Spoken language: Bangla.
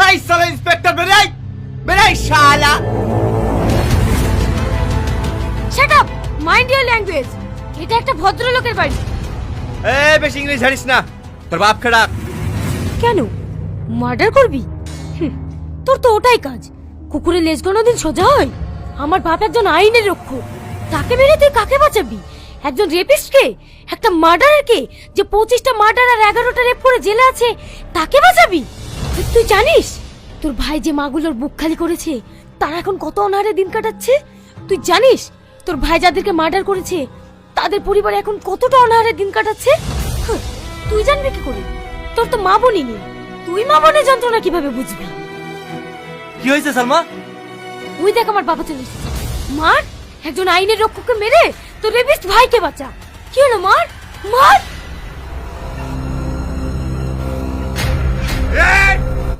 এই সালা ইন্সপেক্টর বেরাই বেরাই শালা। Shut up, mind your language. এটা একটা ভদ্রলোকের বাড়ি। বেশি ইংলিশ জানিস না, তোর বাপ খারাপ। কেন মার্ডার করবি? তোর তো ওটাই কাজ। কুকুরের লেজ কোনোদিন সোজা হয়? আমার বাপ একজন আইনের রক্ষক, তাকে মেরে তুই কাকে বাঁচাবি? একজন রেপিস্টকে, একটা মার্ডারারকে, যে 25টা মার্ডার আর 11টা রেপ করে জেলে আছে, তাকে বাঁচাবি? তুই জানিস তোর ভাই যে মাগুলোর বুক খালি করেছে, তারা এখন কত অনাহারে দিন কাটাচ্ছে? তুই জানিস তোর ভাই যাদেরকে মার্ডার করেছে তাদের পরিবার এখন কতটা অনাহারে দিন কাটাচ্ছে? তুই জানবি কি করে? তোর তো মা বোনই নেই, তুই মা বোনের যন্ত্রণা কিভাবে বুঝবি? কি হয়েছে সালমা? ওই দেখ আমার বাবা চলে এসেছে। মার, একজন আইনের রক্ষককে মেরে তোর রেপিস্ট ভাইকে বাঁচা। কি হলো? মার মার।